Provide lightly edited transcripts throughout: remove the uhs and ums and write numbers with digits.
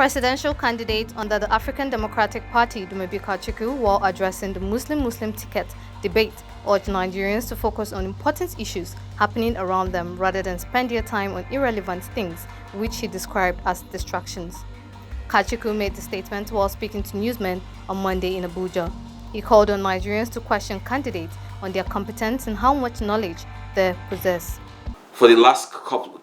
Presidential candidate under the African Democratic Party, Dumebi Kachikwu, while addressing the Muslim-Muslim ticket debate, urged Nigerians to focus on important issues happening around them rather than spend their time on irrelevant things, which he described as distractions. Kachikwu made the statement while speaking to newsmen on Monday in Abuja. He called on Nigerians to question candidates on their competence and how much knowledge they possess. For the last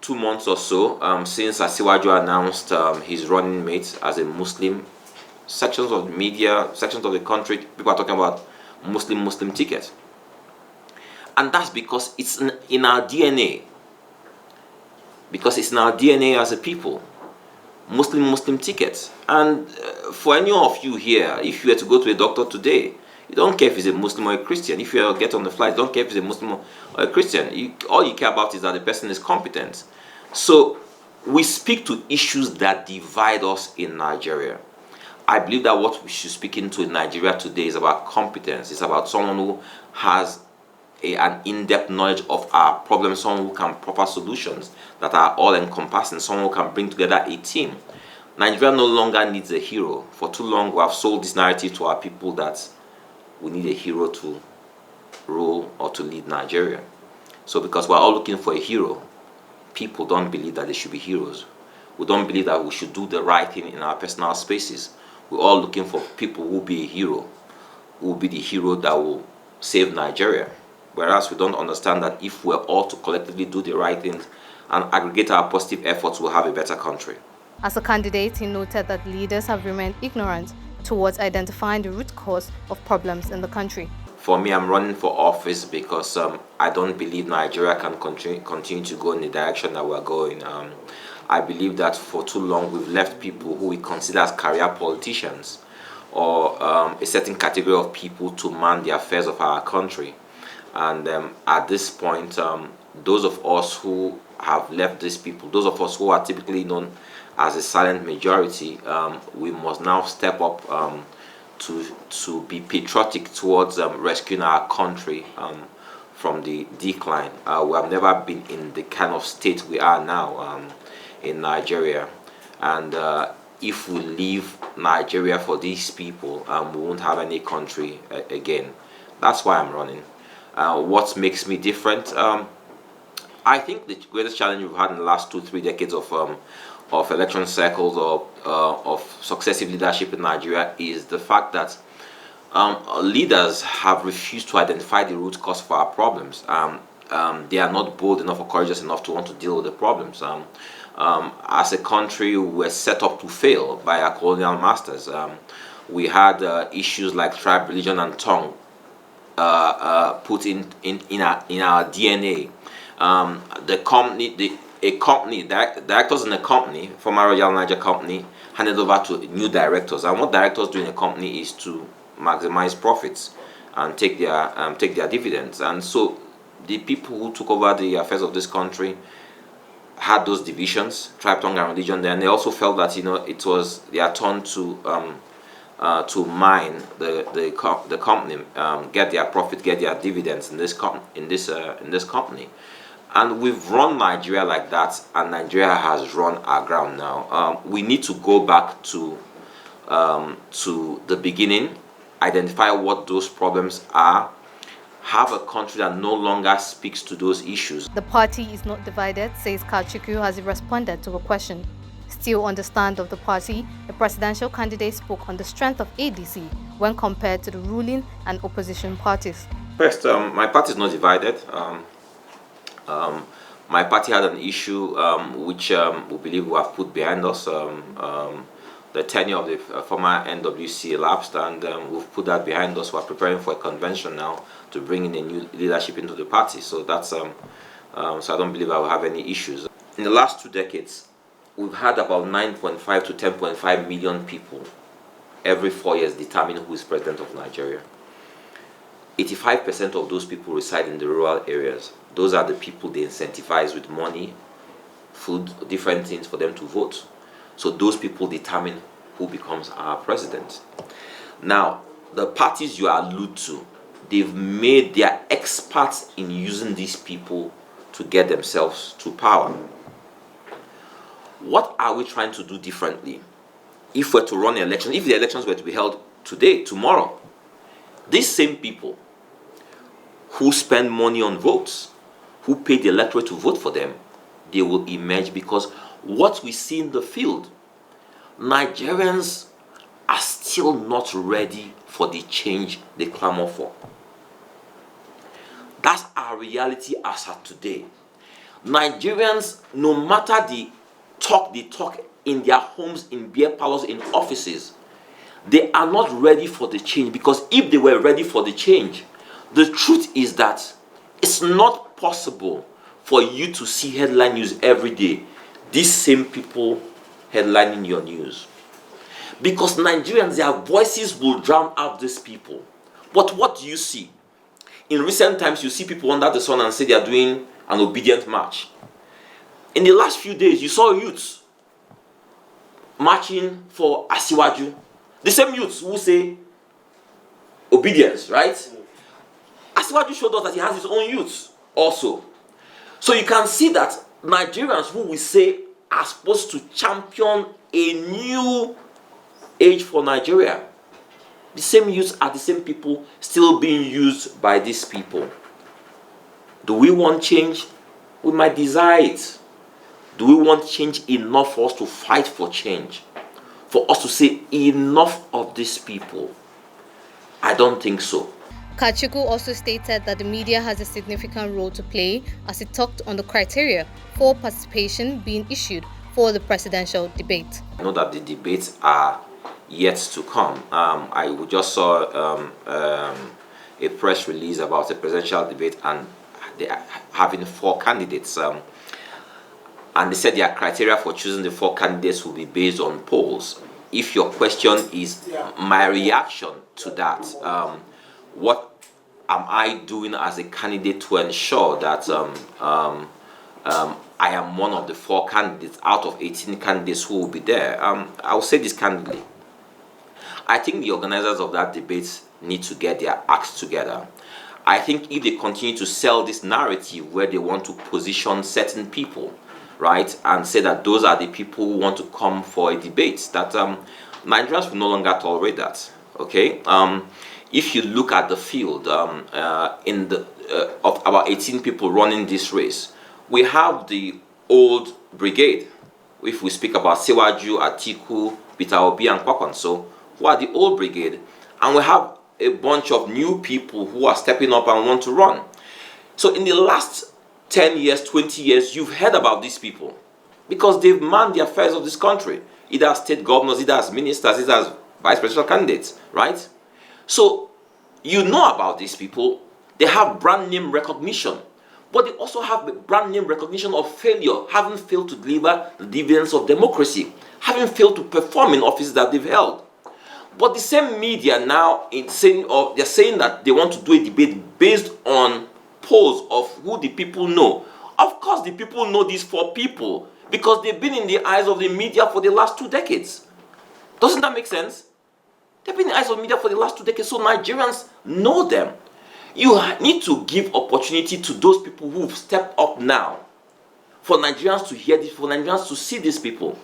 2 months or so, since Asiwaju announced his running mate as a Muslim, sections of the media, sections of the country, people are talking about Muslim ticket. And that's because it's in our DNA. Because it's in our DNA as a people. Muslim tickets. And for any of you here, if you were to go to a doctor today, you don't care if he's a Muslim or a Christian. If you get on the flight, you don't care if he's a Muslim or a Christian. All you care about is that the person is competent. So we speak to issues that divide us in Nigeria. I believe that what we should speak into in Nigeria today is about competence. It's about someone who has an in-depth knowledge of our problems, someone who can proper solutions that are all-encompassing, someone who can bring together a team. Nigeria no longer needs a hero. For too long, we have sold this narrative to our people that we need a hero to rule or to lead Nigeria. So because we're all looking for a hero, people don't believe that they should be heroes. We don't believe that we should do the right thing in our personal spaces. We're all looking for people who will be a hero, who will be the hero that will save Nigeria. Whereas we don't understand that if we're all to collectively do the right things and aggregate our positive efforts, we'll have a better country. As a candidate, he noted that leaders have remained ignorant towards identifying the root cause of problems in the country. For me, I'm running for office because I don't believe Nigeria can continue to go in the direction that we're going. I believe that for too long we've left people who we consider as career politicians or a certain category of people to man the affairs of our country. And at this point, those of us who have left these people, those of us who are typically known as a silent majority, we must now step up to be patriotic towards rescuing our country from the decline. We have never been in the kind of state we are now in Nigeria, and if we leave Nigeria for these people, we won't have any country again. That's why I'm running. What makes me different? I think the greatest challenge we've had in the last 2-3 decades of election cycles or of successive leadership in Nigeria is the fact that leaders have refused to identify the root cause of our problems. They are not bold enough or courageous enough to want to deal with the problems. As a country, we're set up to fail by our colonial masters. We had issues like tribe, religion, and tongue put in our DNA. Directors in a company, former Royal Niger company, handed over to new directors. And what directors do in a company is to maximize profits and take their dividends. And so the people who took over the affairs of this country had those divisions, tribe, tongue, and religion. Then they also felt that it was their turn to mine the company, get their profit, get their dividends in this company. And we've run Nigeria like that, and Nigeria has run our ground now. We need to go back to the beginning, identify what those problems are, have a country that no longer speaks to those issues. The party is not divided, says Kachikwu as he responded to a question. Still on the stand of the party, the presidential candidate spoke on the strength of ADC when compared to the ruling and opposition parties. First, my party is not divided. My party had an issue which we believe we have put behind us. The tenure of the former NWC elapsed, and we've put that behind us. We're preparing for a convention now to bring in a new leadership into the party. So that's so I don't believe I will have any issues. In the last 2 decades, we've had about 9.5 to 10.5 million people every 4 years determine who is president of Nigeria. 85% of those people reside in the rural areas. Those are the people they incentivize with money, food, different things for them to vote. So those people determine who becomes our president. Now, the parties you allude to, they've made their experts in using these people to get themselves to power. What are we trying to do differently? if we're to run an election, if the elections were to be held today, tomorrow, these same people who spend money on votes, who pay the electorate to vote for them, they will emerge, because what we see in the field, Nigerians are still not ready for the change they clamor for. That's our reality as of today. Nigerians, no matter the talk they talk in their homes, in beer parlors, in offices, they are not ready for the change. Because if they were ready for the change, the truth is that it's not possible for you to see headline news every day, these same people headlining your news. Because Nigerians, their voices will drown out these people. But what do you see? In recent times, you see people under the sun and say they are doing an obedient march. In the last few days, you saw youths marching for Asiwaju. The same youths who say obedience, right? Asiwaju showed us that he has his own youths also. So you can see that Nigerians who we say are supposed to champion a new age for Nigeria, the same youths are the same people still being used by these people. Do we want change? We might desire it. Do we want change enough for us to fight for change? For us to say enough of these people? I don't think so. Kachikwu also stated that the media has a significant role to play as he talked on the criteria for participation being issued for the presidential debate. I know that the debates are yet to come. I just saw a press release about the presidential debate, and they are having 4 candidates. And they said their criteria for choosing the 4 candidates will be based on polls. If your question is my reaction to that, what am I doing as a candidate to ensure that I am one of the 4 candidates out of 18 candidates who will be there? I will say this candidly. I think the organizers of that debate need to get their acts together. I think if they continue to sell this narrative where they want to position certain people, right, and say that those are the people who want to come for a debate, that Nigerians will no longer tolerate that. Okay, if you look at the field, of about 18 people running this race, we have the old brigade. If we speak about Siwaju, Atiku, Peter Obi, and Kwakwanso, who are the old brigade, and we have a bunch of new people who are stepping up and want to run. So in the last 10 years, 20 years, you've heard about these people because they've manned the affairs of this country, either as state governors, either as ministers, either as vice presidential candidates, right? So you know about these people. They have brand name recognition, but they also have the brand name recognition of failure, having failed to deliver the dividends of democracy, having failed to perform in offices that they've held. But the same media now they're saying that they want to do a debate based on polls of who the people know. Of course, the people know these 4 people because they've been in the eyes of the media for the last 2 decades. Doesn't that make sense? They've been in the eyes of the media for the last 2 decades, so Nigerians know them. You need to give opportunity to those people who've stepped up now, for Nigerians to hear this, for Nigerians to see these people.